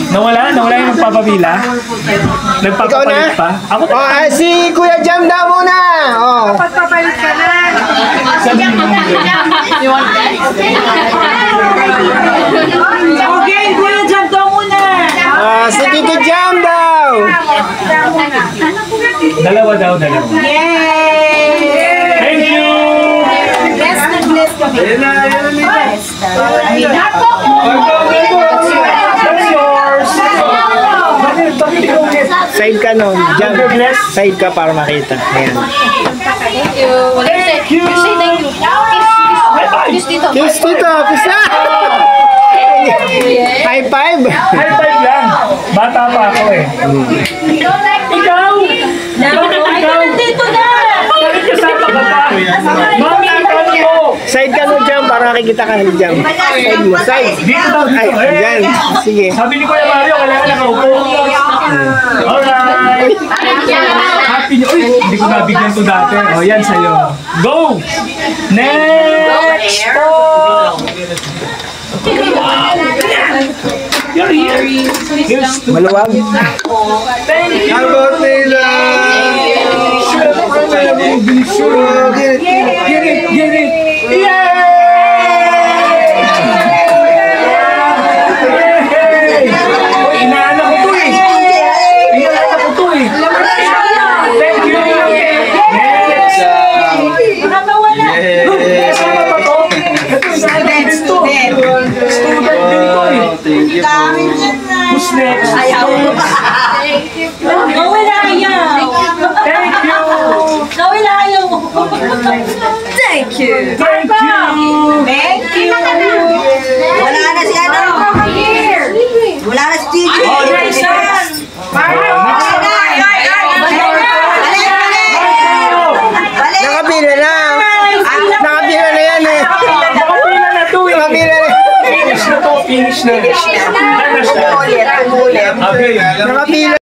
Nawala? Nawala yung nagpapabila? Nagpapapalit pa? Ako na. Si Kuya Jam daw muna. Pagpapalit ka na. Sabihin mo. Okay, Kuya Jam daw muna. Si Tito Jam daw. Dalawa daw, dalawa. Yay! Thank you! Bless na bless kami. That's yours! Bakit ikaw ulit? Side ka nun. Jam. Side ka para makita. Ayan. Thank you. Thank you! Say thank you. Kiss dito. Kiss Tito. Kiss na. High five. High five lang. Bata pa ako eh. Ikaw! Ikaw! Dito na. Bakit kasama ka pa? Mami, ikaw mo! Side ka nun, Jam, para makikita ka ng Jam. Side mo. Side. Dito daw, Ay, dito. yan. Sige. Sabi ni Kuya Mario, kailangan nakaupo. Alright! Happy New... Uy, hindi ko nabigyan to dati. O, yan sa'yo. Go! Next! You're here. Here's to... Maluwag. Thank you! About nila. Get it! Get it! Yay! Inaanak ko to eh! Inaanak ko to eh! Thank you! Next! Kasama pa to? Ito, student din to. Student din to eh. Who's next? Gawin na ayaw. Thank you! Gawin na ayaw. Thank you. Thank you! Thank you. Wala na si ano? Wala na si Gigi. Oh, next! Nakapila na. Nakapila na yan eh. Nakapila na to eh! Nakapila na. Finish na to, finish na. Umulit. Okay. Nakapila.